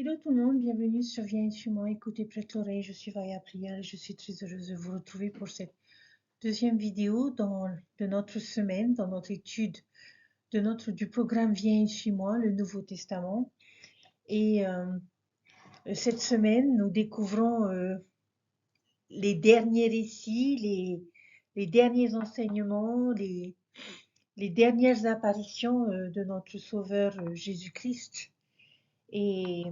Hello tout le monde, bienvenue sur Viens et suis-moi, écoutez prête l'oreille, je suis Vaya Prière et je suis très heureuse de vous retrouver pour cette deuxième vidéo de notre semaine, dans notre étude du programme Viens et suis-moi, le Nouveau Testament. Et cette semaine, nous découvrons les derniers récits, les derniers enseignements, les dernières apparitions de notre Sauveur Jésus-Christ. Et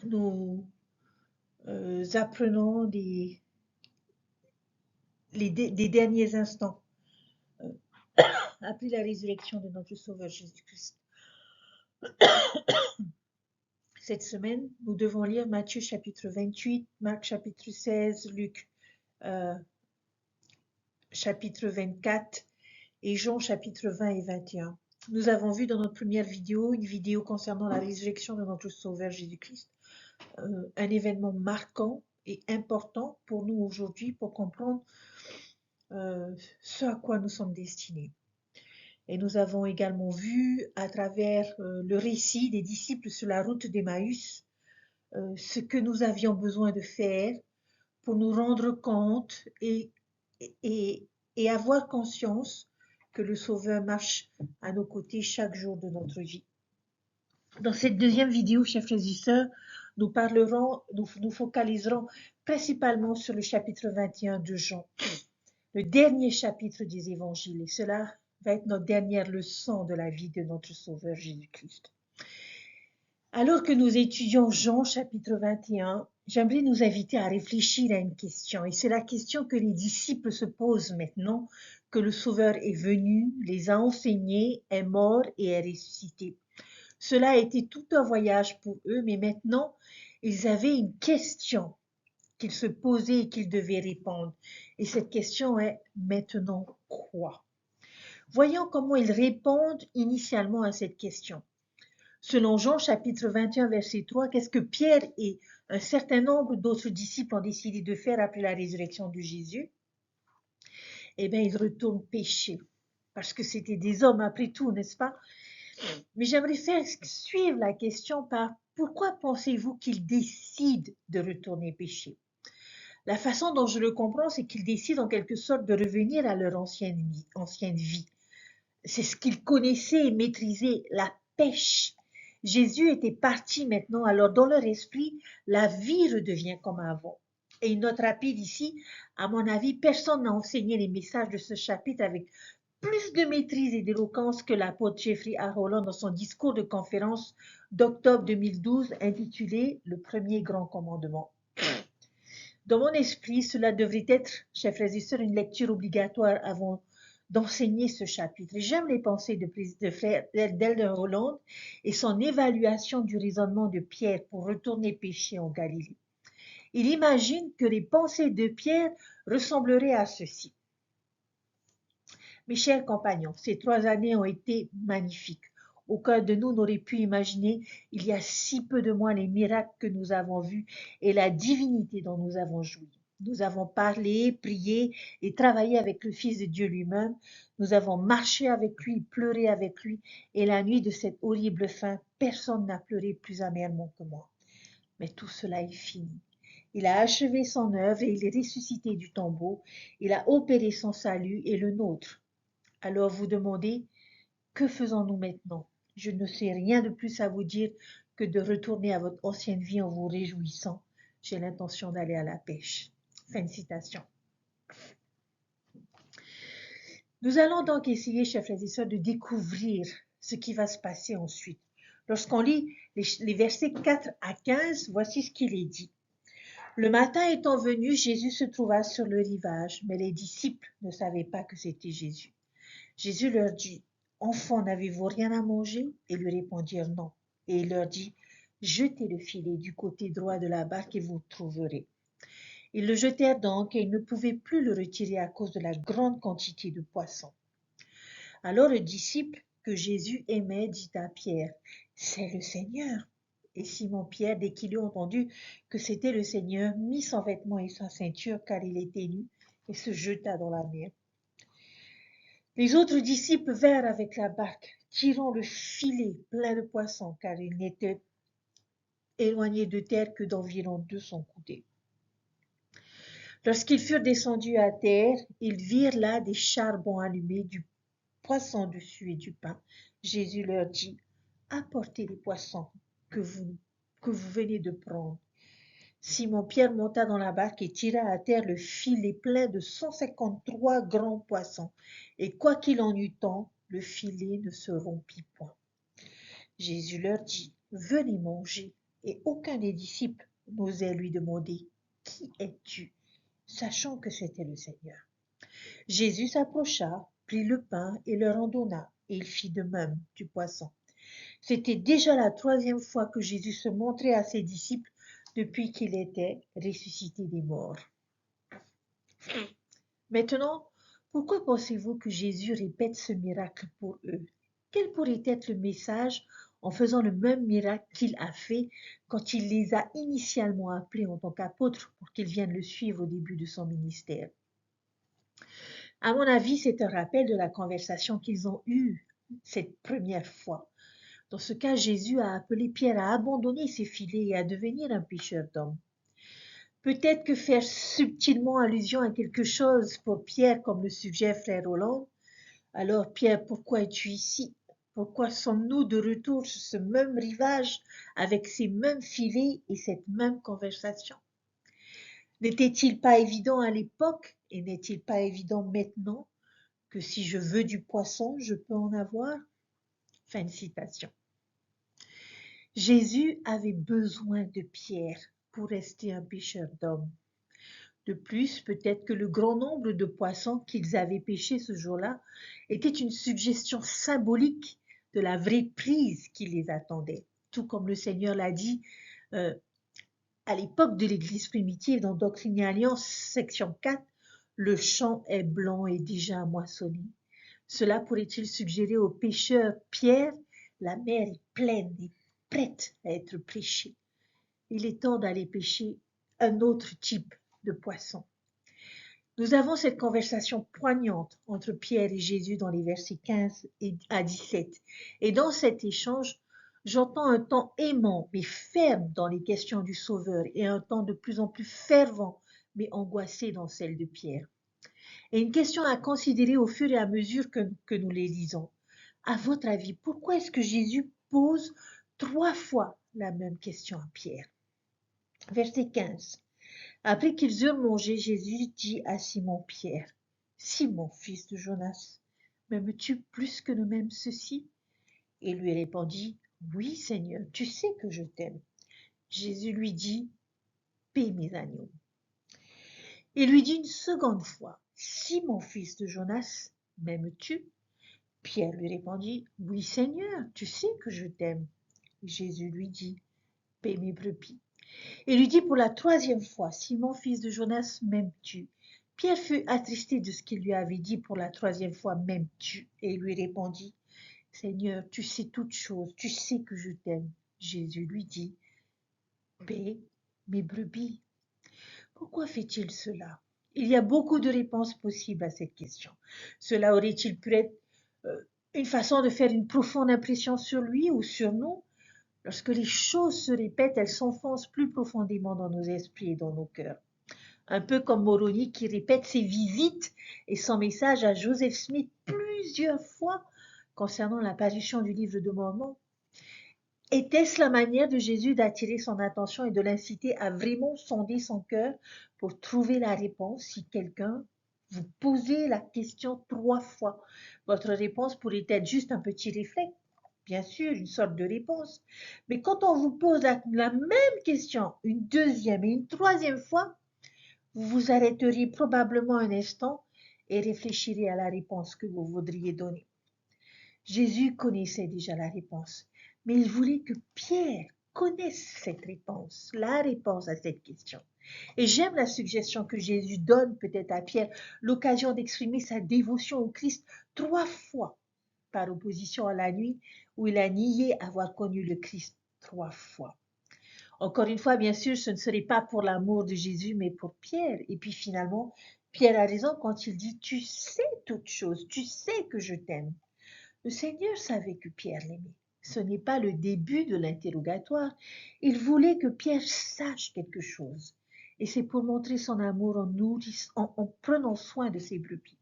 nous apprenons des derniers instants après la résurrection de notre Sauveur Jésus-Christ. Cette semaine, nous devons lire Matthieu chapitre 28, Marc chapitre 16, Luc chapitre 24 et Jean chapitre 20 et 21. Nous avons vu dans notre première vidéo, une vidéo concernant la résurrection de notre Sauveur Jésus-Christ, un événement marquant et important pour nous aujourd'hui pour comprendre ce à quoi nous sommes destinés. Et nous avons également vu à travers le récit des disciples sur la route d'Emmaüs ce que nous avions besoin de faire pour nous rendre compte et avoir conscience que le Sauveur marche à nos côtés chaque jour de notre vie. Dans cette deuxième vidéo, chers frères et sœurs, nous focaliserons principalement sur le chapitre 21 de Jean, le dernier chapitre des évangiles, et cela va être notre dernière leçon de la vie de notre Sauveur Jésus-Christ. Alors que nous étudions Jean chapitre 21, j'aimerais nous inviter à réfléchir à une question, et c'est la question que les disciples se posent maintenant que le Sauveur est venu, les a enseignés, est mort et est ressuscité. Cela a été tout un voyage pour eux, mais maintenant, ils avaient une question qu'ils se posaient et qu'ils devaient répondre. Et cette question est « maintenant quoi ?» Voyons comment ils répondent initialement à cette question. Selon Jean chapitre 21 verset 3, qu'est-ce que Pierre et un certain nombre d'autres disciples ont décidé de faire après la résurrection de Jésus? Eh bien, ils retournent pécher, parce que c'était des hommes après tout, n'est-ce pas? Mais j'aimerais faire suivre la question par pourquoi pensez-vous qu'ils décident de retourner pécher? La façon dont je le comprends, c'est qu'ils décident en quelque sorte de revenir à leur ancienne vie. C'est ce qu'ils connaissaient et maîtrisaient, la pêche. Jésus était parti maintenant, alors dans leur esprit, la vie redevient comme avant. Et une note rapide ici, à mon avis, personne n'a enseigné les messages de ce chapitre avec plus de maîtrise et d'éloquence que l'apôtre Jeffrey R. Holland dans son discours de conférence d'octobre 2012 intitulé « Le premier grand commandement ». Dans mon esprit, cela devrait être, chers frères et sœurs, une lecture obligatoire avant d'enseigner ce chapitre. J'aime les pensées de frère d'Elder Holland et son évaluation du raisonnement de Pierre pour retourner pécher en Galilée. Il imagine que les pensées de Pierre ressembleraient à ceci. Mes chers compagnons, ces 3 années ont été magnifiques. Aucun de nous n'aurait pu imaginer, il y a si peu de mois, les miracles que nous avons vus et la divinité dont nous avons joui. Nous avons parlé, prié et travaillé avec le Fils de Dieu lui-même. Nous avons marché avec lui, pleuré avec lui. Et la nuit de cette horrible fin, personne n'a pleuré plus amèrement que moi. Mais tout cela est fini. Il a achevé son œuvre et il est ressuscité du tombeau. Il a opéré son salut et le nôtre. Alors vous demandez, que faisons-nous maintenant? Je ne sais rien de plus à vous dire que de retourner à votre ancienne vie en vous réjouissant. J'ai l'intention d'aller à la pêche. Fin de citation. Nous allons donc essayer, chers frères et sœurs, de découvrir ce qui va se passer ensuite. Lorsqu'on lit les versets 4 à 15, voici ce qu'il est dit. Le matin étant venu, Jésus se trouva sur le rivage, mais les disciples ne savaient pas que c'était Jésus. Jésus leur dit, « Enfants, n'avez-vous rien à manger ?» Et lui répondirent non. Et il leur dit, « Jetez le filet du côté droit de la barque et vous trouverez. » Ils le jetèrent donc et ils ne pouvaient plus le retirer à cause de la grande quantité de poissons. Alors le disciple que Jésus aimait dit à Pierre, « C'est le Seigneur. » Et Simon-Pierre, dès qu'il eut entendu que c'était le Seigneur, mit son vêtement et sa ceinture car il était nu et se jeta dans la mer. Les autres disciples vinrent avec la barque, tirant le filet plein de poissons, car il n'était éloigné de terre que d'environ 200 coudées. Lorsqu'ils furent descendus à terre, ils virent là des charbons allumés, du poisson dessus et du pain. Jésus leur dit, apportez les poissons que vous venez de prendre. Simon-Pierre monta dans la barque et tira à terre le filet plein de 153 grands poissons. Et quoi qu'il en eût tant, le filet ne se rompit point. Jésus leur dit, venez manger. Et aucun des disciples n'osait lui demander, qui es-tu? Sachant que c'était le Seigneur. Jésus s'approcha, prit le pain et leur en donna, et il fit de même du poisson. C'était déjà la 3e fois que Jésus se montrait à ses disciples depuis qu'il était ressuscité des morts. Maintenant, pourquoi pensez-vous que Jésus répète ce miracle pour eux? Quel pourrait être le message en faisant le même miracle qu'il a fait quand il les a initialement appelés en tant qu'apôtres pour qu'ils viennent le suivre au début de son ministère? À mon avis, c'est un rappel de la conversation qu'ils ont eue cette première fois. Dans ce cas, Jésus a appelé Pierre à abandonner ses filets et à devenir un pêcheur d'hommes. Peut-être que faire subtilement allusion à quelque chose pour Pierre, comme le suggère frère Roland. Alors Pierre, pourquoi es-tu ici? Pourquoi sommes-nous de retour sur ce même rivage avec ces mêmes filets et cette même conversation? N'était-il pas évident à l'époque et n'est-il pas évident maintenant que si je veux du poisson, je peux en avoir? Fin de citation. Jésus avait besoin de Pierre pour rester un pêcheur d'hommes. De plus, peut-être que le grand nombre de poissons qu'ils avaient pêchés ce jour-là était une suggestion symbolique de la vraie prise qui les attendait. Tout comme le Seigneur l'a dit à l'époque de l'Église primitive dans Doctrine et Alliance, section 4, le champ est blanc et déjà moissonné. Cela pourrait-il suggérer aux pêcheurs Pierre, la mer est pleine et prête à être pêchée. Il est temps d'aller pêcher un autre type de poisson. Nous avons cette conversation poignante entre Pierre et Jésus dans les versets 15 à 17. Et dans cet échange, j'entends un ton aimant mais ferme dans les questions du Sauveur et un ton de plus en plus fervent mais angoissé dans celle de Pierre. Et une question à considérer au fur et à mesure que nous les lisons. À votre avis, pourquoi est-ce que Jésus pose 3 fois la même question à Pierre? Verset 15. Après qu'ils eurent mangé, Jésus dit à Simon-Pierre, « Simon, fils de Jonas, m'aimes-tu plus que nous m'aimons ceci ?» Et lui répondit, « Oui, Seigneur, tu sais que je t'aime. » Jésus lui dit, « Paie mes agneaux. » Et lui dit une seconde fois, « Simon, fils de Jonas, m'aimes-tu » Pierre lui répondit, « Oui, Seigneur, tu sais que je t'aime. » Jésus lui dit, « Paie mes brebis. » Et lui dit pour la 3e fois, « Simon, fils de Jonas, m'aimes-tu » Pierre fut attristé de ce qu'il lui avait dit pour la 3e fois, « M'aimes-tu » Et lui répondit, « Seigneur, tu sais toutes choses, tu sais que je t'aime. » Jésus lui dit, « Paie mes brebis. » Pourquoi fait-il cela? Il y a beaucoup de réponses possibles à cette question. Cela aurait-il pu être une façon de faire une profonde impression sur lui ou sur nous? Lorsque les choses se répètent, elles s'enfoncent plus profondément dans nos esprits et dans nos cœurs. Un peu comme Moroni qui répète ses visites et son message à Joseph Smith plusieurs fois concernant l'apparition du livre de Mormon. Était-ce la manière de Jésus d'attirer son attention et de l'inciter à vraiment sonder son cœur pour trouver la réponse? Si quelqu'un vous posait la question 3 fois, votre réponse pourrait être juste un petit réflexe. Bien sûr, une sorte de réponse. Mais quand on vous pose la même question une 2e et une 3e fois, vous vous arrêteriez probablement un instant et réfléchiriez à la réponse que vous voudriez donner. Jésus connaissait déjà la réponse, mais il voulait que Pierre connaisse cette réponse, la réponse à cette question. Et j'aime la suggestion que Jésus donne peut-être à Pierre, l'occasion d'exprimer sa dévotion au Christ 3 fois, par opposition à la nuit où il a nié avoir connu le Christ 3 fois. Encore une fois, bien sûr, ce ne serait pas pour l'amour de Jésus, mais pour Pierre. Et puis finalement, Pierre a raison quand il dit « Tu sais toutes choses, tu sais que je t'aime ». Le Seigneur savait que Pierre l'aimait. Ce n'est pas le début de l'interrogatoire. Il voulait que Pierre sache quelque chose. Et c'est pour montrer son amour en prenant soin de ses brebis.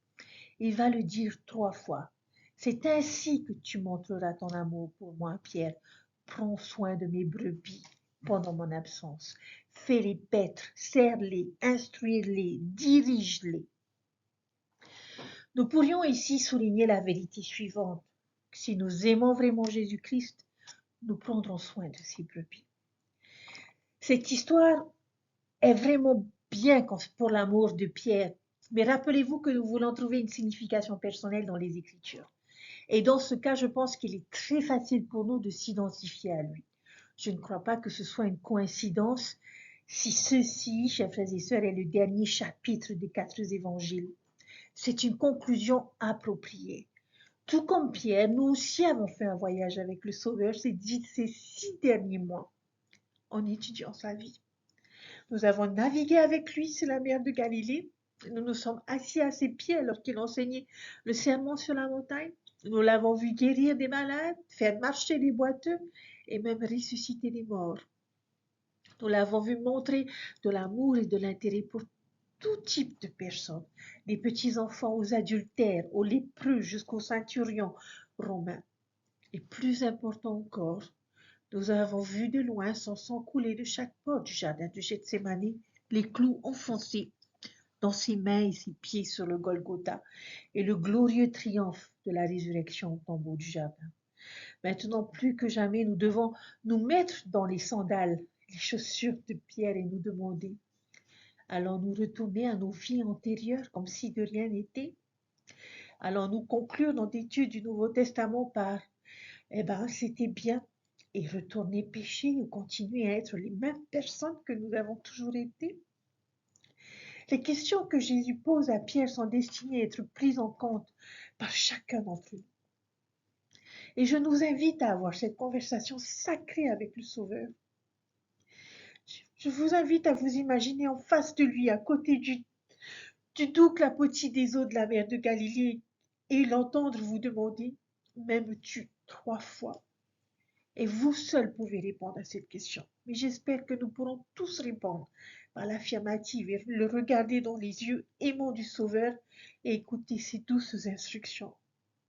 Il va le dire 3 fois. C'est ainsi que tu montreras ton amour pour moi, Pierre. Prends soin de mes brebis pendant mon absence. Fais-les paître, serre-les, instruis-les, dirige-les. Nous pourrions ici souligner la vérité suivante. Si nous aimons vraiment Jésus-Christ, nous prendrons soin de ses brebis. Cette histoire est vraiment bien pour l'amour de Pierre, mais rappelez-vous que nous voulons trouver une signification personnelle dans les Écritures. Et dans ce cas, je pense qu'il est très facile pour nous de s'identifier à lui. Je ne crois pas que ce soit une coïncidence si ceci, chers frères et sœurs, est le dernier chapitre des 4 évangiles. C'est une conclusion appropriée. Tout comme Pierre, nous aussi avons fait un voyage avec le Sauveur ces 6 derniers mois en étudiant sa vie. Nous avons navigué avec lui sur la mer de Galilée. Nous nous sommes assis à ses pieds alors qu'il enseignait le sermon sur la montagne. Nous l'avons vu guérir des malades, faire marcher les boiteux et même ressusciter les morts. Nous l'avons vu montrer de l'amour et de l'intérêt pour tout type de personnes, des petits-enfants aux adultères, aux lépreux jusqu'aux centurions romains. Et plus important encore, nous avons vu de loin son sang couler de chaque porte du jardin de Gethsémani, les clous enfoncés dans ses mains et ses pieds sur le Golgotha, et le glorieux triomphe de la résurrection au tombeau du jardin. Maintenant, plus que jamais, nous devons nous mettre dans les sandales, les chaussures de Pierre et nous demander, allons-nous retourner à nos vies antérieures comme si de rien n'était? Allons-nous conclure notre étude du Nouveau Testament par eh ben, c'était bien, et retourner pécher ou continuer à être les mêmes personnes que nous avons toujours été? Les questions que Jésus pose à Pierre sont destinées à être prises en compte par chacun d'entre nous. Et je nous invite à avoir cette conversation sacrée avec le Sauveur. Je vous invite à vous imaginer en face de lui, à côté du doux clapotis des eaux de la mer de Galilée, et l'entendre vous demander, m'aimes-tu 3 fois? Et vous seul pouvez répondre à cette question. Mais j'espère que nous pourrons tous répondre par l'affirmative et le regarder dans les yeux aimants du Sauveur et écouter ses douces instructions.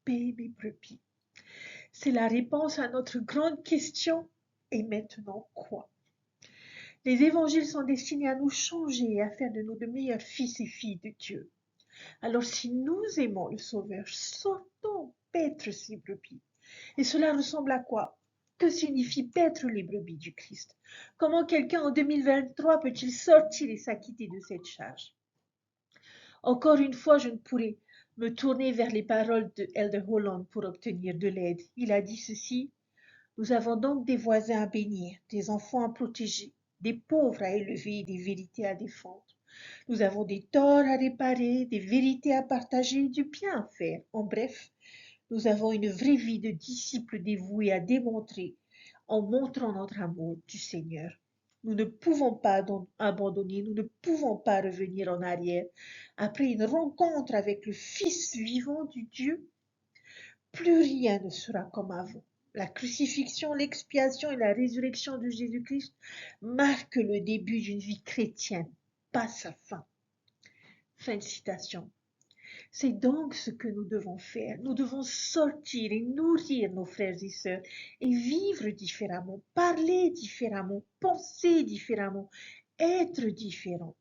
Paix mes brebis. C'est la réponse à notre grande question. Et maintenant quoi? Les évangiles sont destinés à nous changer et à faire de nous de meilleurs fils et filles de Dieu. Alors si nous aimons le Sauveur, sortons paître ses brebis. Et cela ressemble à quoi? Que signifie paître les brebis du Christ? Comment quelqu'un en 2023 peut-il sortir et s'acquitter de cette charge? Encore une fois, je ne pourrais me tourner vers les paroles de Elder Holland pour obtenir de l'aide. Il a dit ceci: nous avons donc des voisins à bénir, des enfants à protéger, des pauvres à élever et des vérités à défendre. Nous avons des torts à réparer, des vérités à partager, du bien à faire. En bref, nous avons une vraie vie de disciples dévoués à démontrer en montrant notre amour du Seigneur. Nous ne pouvons pas abandonner, nous ne pouvons pas revenir en arrière. Après une rencontre avec le Fils vivant du Dieu, plus rien ne sera comme avant. La crucifixion, l'expiation et la résurrection de Jésus-Christ marquent le début d'une vie chrétienne, pas sa fin. Fin de citation. C'est donc ce que nous devons faire. Nous devons sortir et nourrir nos frères et sœurs et vivre différemment, parler différemment, penser différemment, être différents.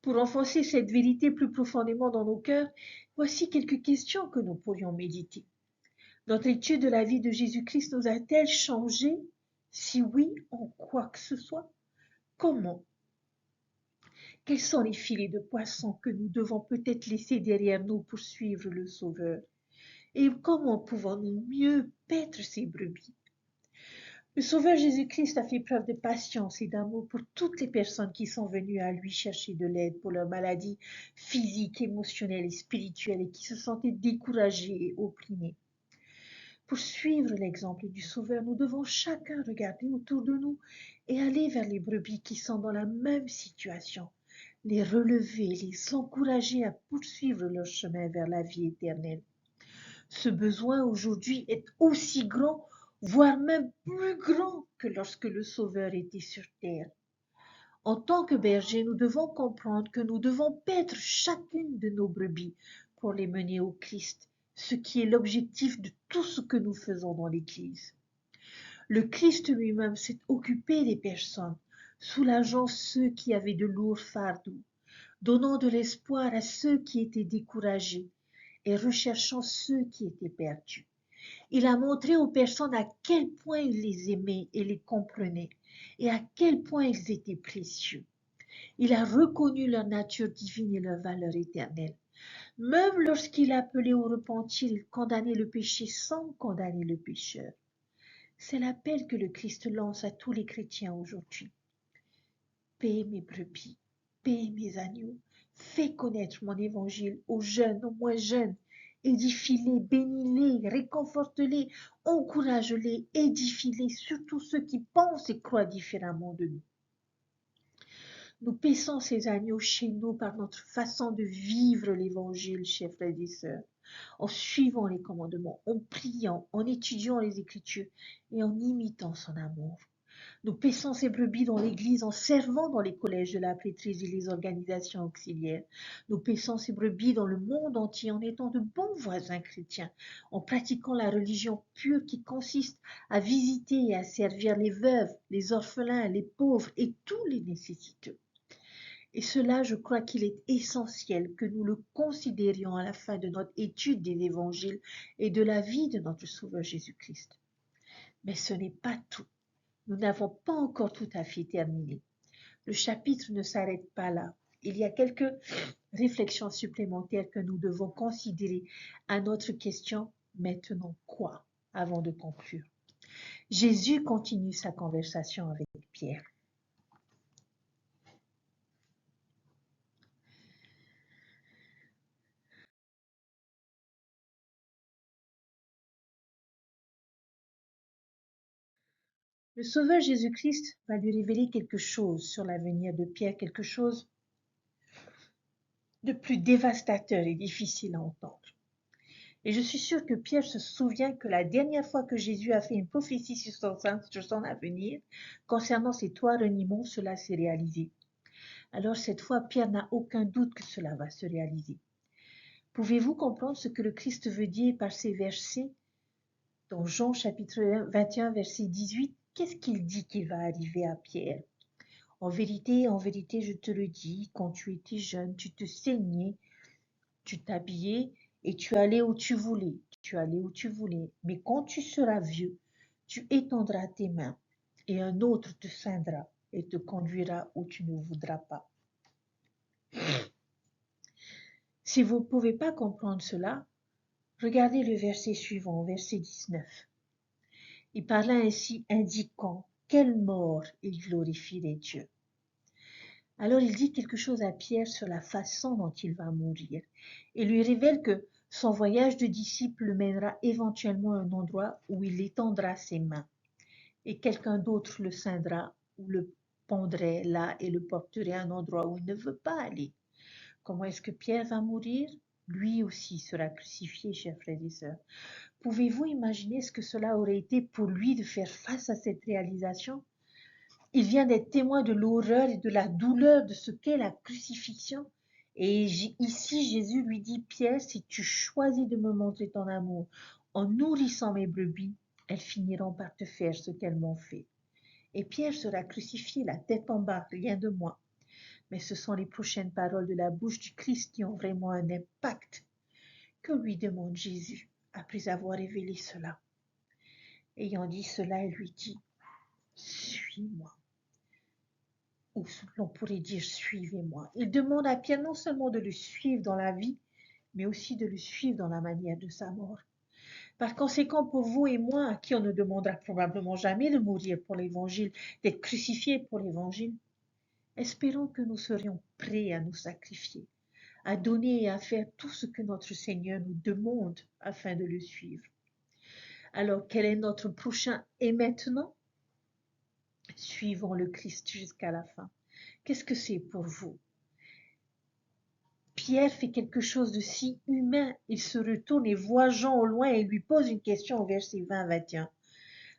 Pour enfoncer cette vérité plus profondément dans nos cœurs, voici quelques questions que nous pourrions méditer. Notre étude de la vie de Jésus-Christ nous a-t-elle changé? Si oui, en quoi que ce soit? Comment? Quels sont les filets de poissons que nous devons peut-être laisser derrière nous pour suivre le Sauveur? Et comment pouvons-nous mieux paître ces brebis? Le Sauveur Jésus-Christ a fait preuve de patience et d'amour pour toutes les personnes qui sont venues à lui chercher de l'aide pour leurs maladies physiques, émotionnelles et spirituelles et qui se sentaient découragées et opprimées. Pour suivre l'exemple du Sauveur, nous devons chacun regarder autour de nous et aller vers les brebis qui sont dans la même situation, les relever, les encourager à poursuivre leur chemin vers la vie éternelle. Ce besoin aujourd'hui est aussi grand, voire même plus grand que lorsque le Sauveur était sur terre. En tant que bergers, nous devons comprendre que nous devons paître chacune de nos brebis pour les mener au Christ, ce qui est l'objectif de tout ce que nous faisons dans l'Église. Le Christ lui-même s'est occupé des personnes, soulageant ceux qui avaient de lourds fardeaux, donnant de l'espoir à ceux qui étaient découragés et recherchant ceux qui étaient perdus. Il a montré aux personnes à quel point il les aimait et les comprenait, et à quel point ils étaient précieux. Il a reconnu leur nature divine et leur valeur éternelle. Même lorsqu'il appelait au repentir, il condamnait le péché sans condamner le pécheur. C'est l'appel que le Christ lance à tous les chrétiens aujourd'hui. Paix mes brebis, paix mes agneaux, fais connaître mon évangile aux jeunes, aux moins jeunes. Édifie-les, bénis-les, réconforte-les, encourage-les, édifie-les, surtout ceux qui pensent et croient différemment de nous. Nous paissons ces agneaux chez nous par notre façon de vivre l'évangile, chers frères et sœurs, en suivant les commandements, en priant, en étudiant les Écritures et en imitant son amour. Nous paissons ces brebis dans l'Église en servant dans les collèges de la prêtrise et les organisations auxiliaires. Nous paissons ces brebis dans le monde entier en étant de bons voisins chrétiens, en pratiquant la religion pure qui consiste à visiter et à servir les veuves, les orphelins, les pauvres et tous les nécessiteux. Et cela, je crois qu'il est essentiel que nous le considérions à la fin de notre étude des évangiles et de la vie de notre Sauveur Jésus-Christ. Mais ce n'est pas tout. Nous n'avons pas encore tout à fait terminé. Le chapitre ne s'arrête pas là. Il y a quelques réflexions supplémentaires que nous devons considérer à notre question « Maintenant quoi ?» avant de conclure. Jésus continue sa conversation avec Pierre. Le Sauveur Jésus-Christ va lui révéler quelque chose sur l'avenir de Pierre, quelque chose de plus dévastateur et difficile à entendre. Et je suis sûre que Pierre se souvient que la dernière fois que Jésus a fait une prophétie sur son avenir, concernant ces 3 reniements, cela s'est réalisé. Alors cette fois, Pierre n'a aucun doute que cela va se réaliser. Pouvez-vous comprendre ce que le Christ veut dire par ces versets dans Jean chapitre 21, verset 18? Qu'est-ce qu'il dit qu'il va arriver à Pierre? En vérité, je te le dis, quand tu étais jeune, tu te saignais, tu t'habillais et tu allais où tu voulais. Mais quand tu seras vieux, tu étendras tes mains et un autre te ceindra et te conduira où tu ne voudras pas. Si vous ne pouvez pas comprendre cela, regardez le verset suivant, verset 19. Il parla ainsi, indiquant quelle mort il glorifierait Dieu. Alors il dit quelque chose à Pierre sur la façon dont il va mourir et lui révèle que son voyage de disciple le mènera éventuellement à un endroit où il étendra ses mains et quelqu'un d'autre le ceindra ou le pendrait là et le porterait à un endroit où il ne veut pas aller. Comment est-ce que Pierre va mourir? Lui aussi sera crucifié, chers frères et sœurs. Pouvez-vous imaginer ce que cela aurait été pour lui de faire face à cette réalisation? Il vient d'être témoin de l'horreur et de la douleur de ce qu'est la crucifixion. Et ici, Jésus lui dit, Pierre, si tu choisis de me montrer ton amour en nourrissant mes brebis, elles finiront par te faire ce qu'elles m'ont fait. Et Pierre sera crucifié, la tête en bas, rien de moins. Mais ce sont les prochaines paroles de la bouche du Christ qui ont vraiment un impact. Que lui demande Jésus après avoir révélé cela? Ayant dit cela, il lui dit, suis-moi. Ou l'on pourrait dire suivez-moi. Il demande à Pierre non seulement de le suivre dans la vie, mais aussi de le suivre dans la manière de sa mort. Par conséquent, pour vous et moi, à qui on ne demandera probablement jamais de mourir pour l'évangile, d'être crucifiés pour l'évangile, espérons que nous serions prêts à nous sacrifier, à donner et à faire tout ce que notre Seigneur nous demande afin de le suivre. Alors, quel est notre prochain et maintenant? Suivons le Christ jusqu'à la fin. Qu'est-ce que c'est pour vous? Pierre fait quelque chose de si humain. Il se retourne et voit Jean au loin et lui pose une question au verset 20-21.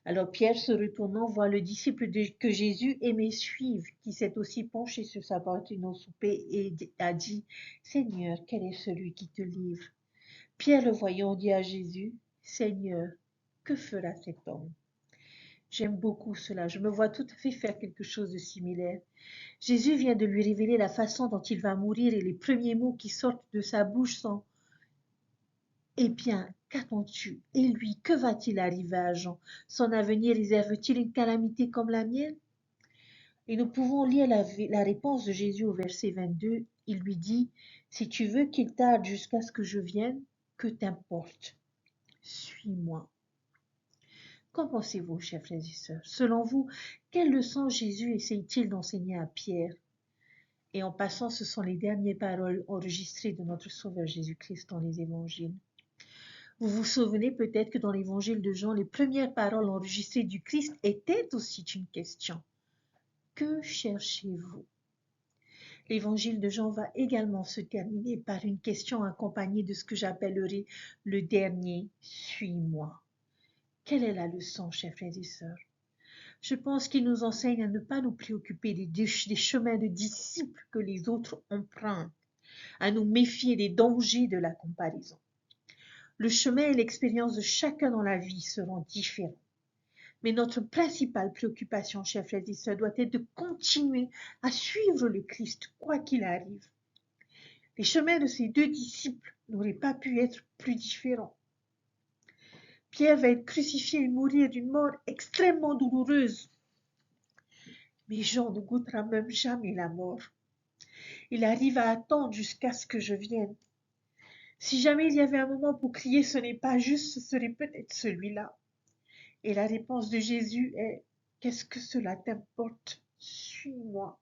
Alors Pierre, se retournant, voit le disciple que Jésus aimait suivre, qui s'est aussi penché sur sa poitrine au souper et a dit, « Seigneur, quel est celui qui te livre ?» Pierre, le voyant, dit à Jésus, « Seigneur, que fera cet homme ?» J'aime beaucoup cela. Je me vois tout à fait faire quelque chose de similaire. Jésus vient de lui révéler la façon dont il va mourir et les premiers mots qui sortent de sa bouche sont « Eh bien, qu'attends-tu? Et lui, que va-t-il arriver à Jean? Son avenir réserve-t-il une calamité comme la mienne ?» Et nous pouvons lire la réponse de Jésus au verset 22. Il lui dit, « Si tu veux qu'il tarde jusqu'à ce que je vienne, que t'importe? Suis-moi. » Qu'en pensez-vous, chers frères et sœurs? Selon vous, quelle leçon Jésus essaye-t-il d'enseigner à Pierre? Et en passant, ce sont les dernières paroles enregistrées de notre Sauveur Jésus-Christ dans les évangiles. Vous vous souvenez peut-être que dans l'évangile de Jean, les premières paroles enregistrées du Christ étaient aussi une question. Que cherchez-vous? L'évangile de Jean va également se terminer par une question accompagnée de ce que j'appellerai le dernier « Suis-moi ». Quelle est la leçon, chers frères et sœurs? Je pense qu'il nous enseigne à ne pas nous préoccuper des chemins de disciples que les autres empruntent, à nous méfier des dangers de la comparaison. Le chemin et l'expérience de chacun dans la vie seront différents. Mais notre principale préoccupation, chers frères et sœurs, doit être de continuer à suivre le Christ, quoi qu'il arrive. Les chemins de ces deux disciples n'auraient pas pu être plus différents. Pierre va être crucifié et mourir d'une mort extrêmement douloureuse. Mais Jean ne goûtera même jamais la mort. Il arrive à attendre jusqu'à ce que je vienne. Si jamais il y avait un moment pour crier, ce n'est pas juste, ce serait peut-être celui-là. Et la réponse de Jésus est, « Qu'est-ce que cela t'importe? Suis-moi. »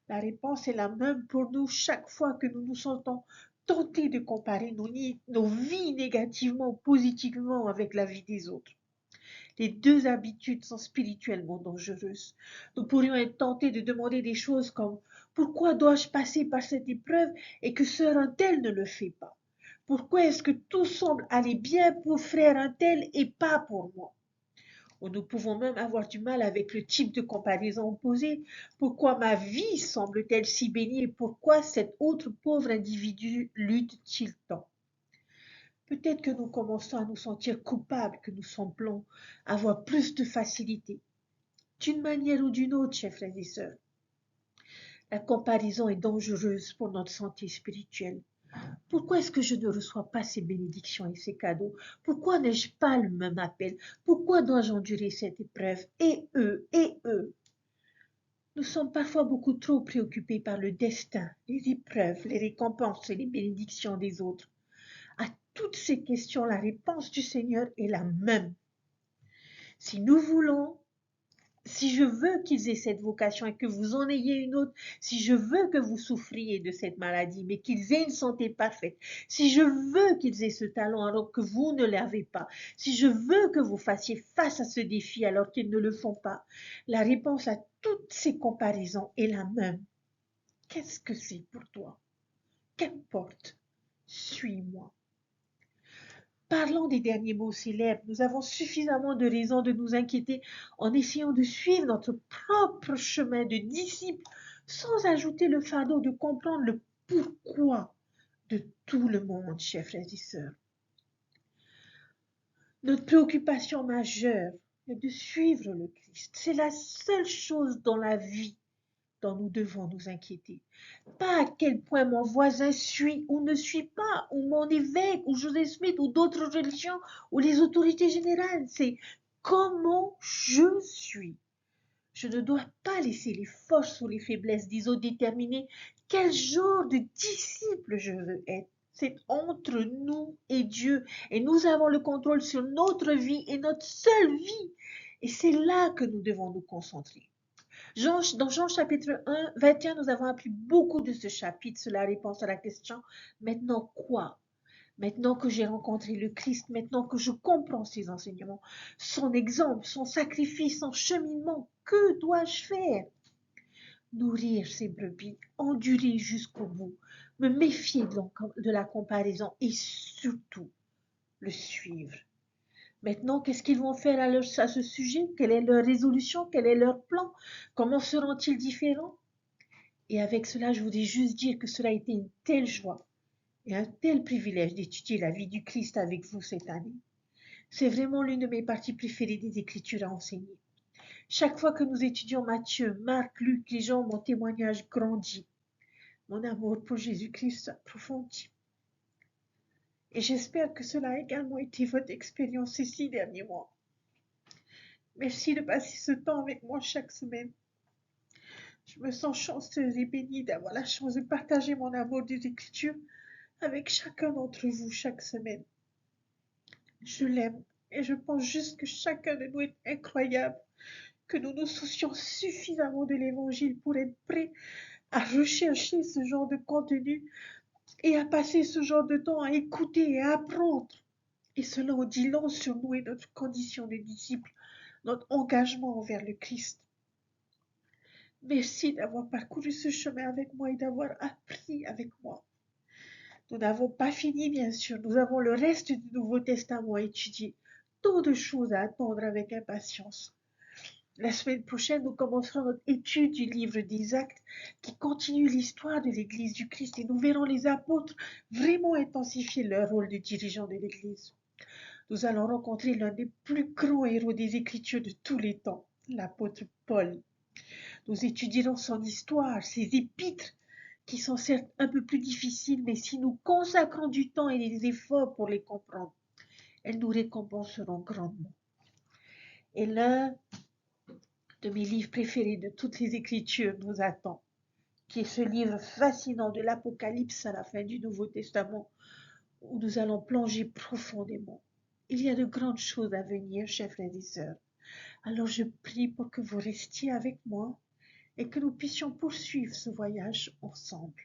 La réponse est la même pour nous chaque fois que nous nous sentons tentés de comparer nos vies négativement ou positivement avec la vie des autres. Les deux habitudes sont spirituellement dangereuses. Nous pourrions être tentés de demander des choses comme « Pourquoi dois-je passer par cette épreuve et que sœur un tel ne le fait pas? Pourquoi est-ce que tout semble aller bien pour frère un tel et pas pour moi ?» Ou nous pouvons même avoir du mal avec le type de comparaison opposée. Pourquoi ma vie semble-t-elle si bénie et pourquoi cet autre pauvre individu lutte-t-il tant? Peut-être que nous commençons à nous sentir coupables, que nous semblons avoir plus de facilité. D'une manière ou d'une autre, chers frères et sœurs, la comparaison est dangereuse pour notre santé spirituelle. Pourquoi est-ce que je ne reçois pas ces bénédictions et ces cadeaux? Pourquoi n'ai-je pas le même appel? Pourquoi dois-je endurer cette épreuve? Et eux, et eux. Nous sommes parfois beaucoup trop préoccupés par le destin, les épreuves, les récompenses et les bénédictions des autres. À toutes ces questions, la réponse du Seigneur est la même. Si je veux qu'ils aient cette vocation et que vous en ayez une autre, si je veux que vous souffriez de cette maladie, mais qu'ils aient une santé parfaite, si je veux qu'ils aient ce talent alors que vous ne l'avez pas, si je veux que vous fassiez face à ce défi alors qu'ils ne le font pas, la réponse à toutes ces comparaisons est la même. Qu'est-ce que c'est pour toi? Qu'importe, suis-moi. Parlons des derniers mots célèbres. Nous avons suffisamment de raisons de nous inquiéter en essayant de suivre notre propre chemin de disciple sans ajouter le fardeau de comprendre le pourquoi de tout le monde, chers frères et sœurs. Notre préoccupation majeure est de suivre le Christ. C'est la seule chose dans la vie dont nous devons nous inquiéter. Pas à quel point mon voisin suit ou ne suit pas, ou mon évêque, ou Joseph Smith, ou d'autres religions, ou les autorités générales. C'est comment je suis. Je ne dois pas laisser les forces ou les faiblesses des autres déterminer quel genre de disciple je veux être. C'est entre nous et Dieu. Et nous avons le contrôle sur notre vie et notre seule vie. Et c'est là que nous devons nous concentrer. Dans Jean chapitre 1, 21, nous avons appris beaucoup de ce chapitre sur la réponse à la question « Maintenant quoi ?» Maintenant que j'ai rencontré le Christ, maintenant que je comprends ses enseignements, son exemple, son sacrifice, son cheminement, que dois-je faire? nourrir ces brebis, endurer jusqu'au bout, me méfier de la comparaison et surtout le suivre. Maintenant, qu'est-ce qu'ils vont faire à ce sujet? Quelle est leur résolution? Quel est leur plan? Comment seront-ils différents? Et avec cela, je voudrais juste dire que cela a été une telle joie et un tel privilège d'étudier la vie du Christ avec vous cette année. C'est vraiment l'une de mes parties préférées des Écritures à enseigner. Chaque fois que nous étudions Matthieu, Marc, Luc, les gens, mon témoignage grandit. Mon amour pour Jésus-Christ s'approfondit. Et j'espère que cela a également été votre expérience ces 6 derniers mois. Merci de passer ce temps avec moi chaque semaine. Je me sens chanceuse et bénie d'avoir la chance de partager mon amour des Écritures avec chacun d'entre vous chaque semaine. Je l'aime et je pense juste que chacun de nous est incroyable, que nous nous soucions suffisamment de l'Évangile pour être prêts à rechercher ce genre de contenu et à passer ce genre de temps à écouter et à apprendre. Et cela en dit long sur nous et notre condition de disciples, notre engagement envers le Christ. Merci d'avoir parcouru ce chemin avec moi et d'avoir appris avec moi. Nous n'avons pas fini, bien sûr. Nous avons le reste du Nouveau Testament à étudier. Tant de choses à attendre avec impatience. La semaine prochaine, nous commencerons notre étude du livre des Actes qui continue l'histoire de l'Église du Christ et nous verrons les apôtres vraiment intensifier leur rôle de dirigeants de l'Église. Nous allons rencontrer l'un des plus grands héros des Écritures de tous les temps, l'apôtre Paul. Nous étudierons son histoire, ses épîtres, qui sont certes un peu plus difficiles, mais si nous consacrons du temps et des efforts pour les comprendre, elles nous récompenseront grandement. Et l'un de mes livres préférés de toutes les Écritures nous attend, qui est ce livre fascinant de l'Apocalypse à la fin du Nouveau Testament, où nous allons plonger profondément. Il y a de grandes choses à venir, chers frères et sœurs. Alors je prie pour que vous restiez avec moi et que nous puissions poursuivre ce voyage ensemble.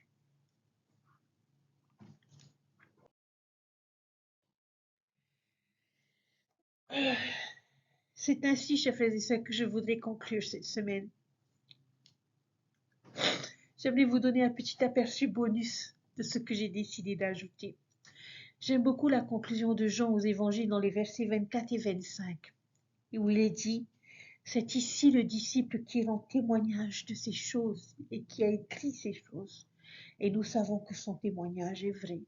C'est ainsi, chers frères et sœurs, que je voudrais conclure cette semaine. J'aimerais vous donner un petit aperçu bonus de ce que j'ai décidé d'ajouter. J'aime beaucoup la conclusion de Jean aux évangiles dans les versets 24 et 25, où il est dit « C'est ici le disciple qui rend témoignage de ces choses et qui a écrit ces choses, et nous savons que son témoignage est vrai.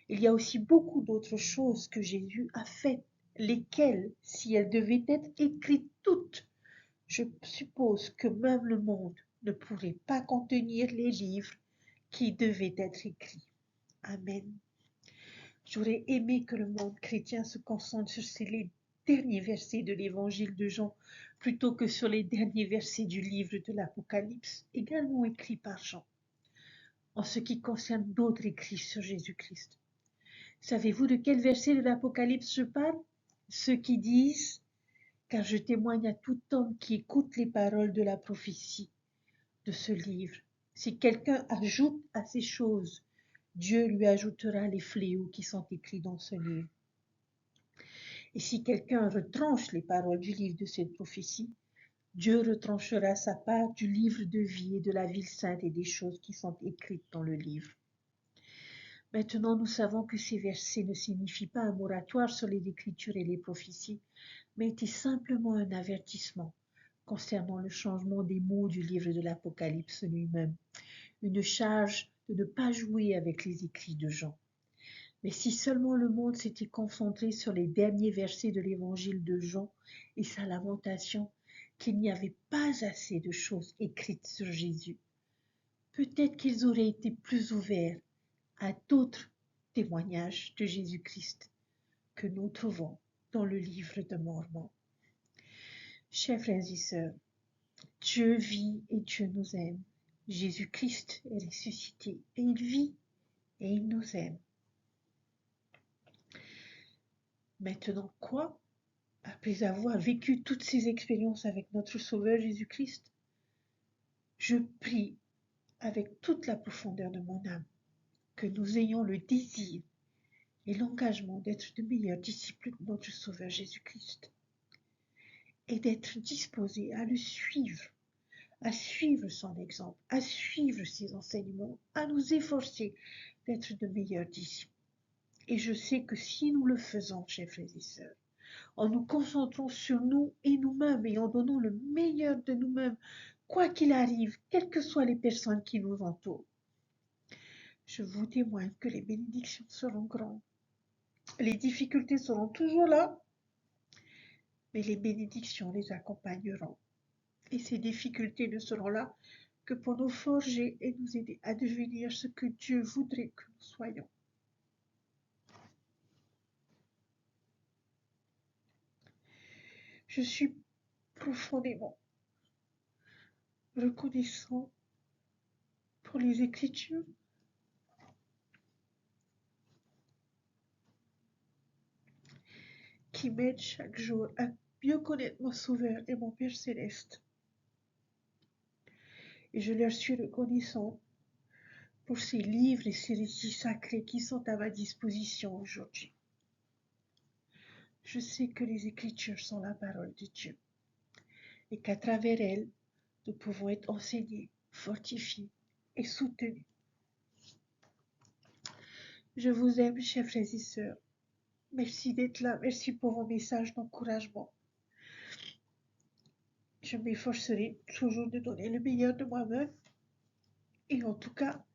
Il y a aussi beaucoup d'autres choses que Jésus a faites, lesquelles, si elles devaient être écrites toutes, je suppose que même le monde ne pourrait pas contenir les livres qui devaient être écrits. Amen. » J'aurais aimé que le monde chrétien se concentre sur les derniers versets de l'évangile de Jean plutôt que sur les derniers versets du livre de l'Apocalypse, également écrit par Jean, en ce qui concerne d'autres écrits sur Jésus-Christ. Savez-vous de quel verset de l'Apocalypse je parle? Ceux qui disent « Car je témoigne à tout homme qui écoute les paroles de la prophétie de ce livre. Si quelqu'un ajoute à ces choses, Dieu lui ajoutera les fléaux qui sont écrits dans ce livre. Et si quelqu'un retranche les paroles du livre de cette prophétie, Dieu retranchera sa part du livre de vie et de la ville sainte et des choses qui sont écrites dans le livre. » Maintenant, nous savons que ces versets ne signifient pas un moratoire sur les Écritures et les prophéties, mais étaient simplement un avertissement concernant le changement des mots du livre de l'Apocalypse lui-même, une charge de ne pas jouer avec les écrits de Jean. Mais si seulement le monde s'était concentré sur les derniers versets de l'évangile de Jean et sa lamentation, qu'il n'y avait pas assez de choses écrites sur Jésus, peut-être qu'ils auraient été plus ouverts à d'autres témoignages de Jésus-Christ que nous trouvons dans le livre de Mormon. Chers frères et sœurs, Dieu vit et Dieu nous aime. Jésus-Christ est ressuscité et il vit et il nous aime. Maintenant quoi? Après avoir vécu toutes ces expériences avec notre Sauveur Jésus-Christ, je prie avec toute la profondeur de mon âme que nous ayons le désir et l'engagement d'être de meilleurs disciples de notre Sauveur Jésus-Christ et d'être disposés à le suivre, à suivre son exemple, à suivre ses enseignements, à nous efforcer d'être de meilleurs disciples. Et je sais que si nous le faisons, chers frères et sœurs, en nous concentrant sur nous et nous-mêmes et en donnant le meilleur de nous-mêmes, quoi qu'il arrive, quelles que soient les personnes qui nous entourent, je vous témoigne que les bénédictions seront grandes. Les difficultés seront toujours là, mais les bénédictions les accompagneront. Et ces difficultés ne seront là que pour nous forger et nous aider à devenir ce que Dieu voudrait que nous soyons. Je suis profondément reconnaissant pour les Écritures qui m'aident chaque jour à mieux connaître mon Sauveur et mon Père céleste. Et je leur suis reconnaissante pour ces livres et ces récits sacrés qui sont à ma disposition aujourd'hui. Je sais que les Écritures sont la parole de Dieu et qu'à travers elles, nous pouvons être enseignés, fortifiés et soutenus. Je vous aime, chers frères et sœurs. Merci d'être là. Merci pour vos messages d'encouragement. Je m'efforcerai toujours de donner le meilleur de moi-même et en tout cas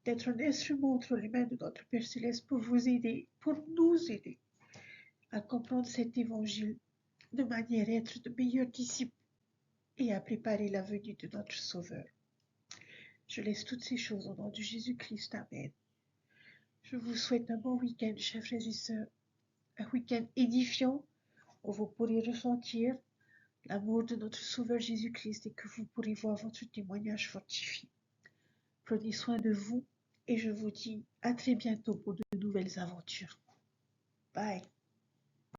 d'être un instrument entre les mains de notre Père Céleste pour vous aider, pour nous aider à comprendre cet évangile de manière à être de meilleurs disciples et à préparer la venue de notre Sauveur. Je laisse toutes ces choses au nom de Jésus-Christ. Amen. Je vous souhaite un bon week-end, chers frères et sœurs, un week-end édifiant où vous pourrez ressentir l'amour de notre Sauveur Jésus-Christ et que vous pourrez voir votre témoignage fortifié. Prenez soin de vous et je vous dis à très bientôt pour de nouvelles aventures. Bye.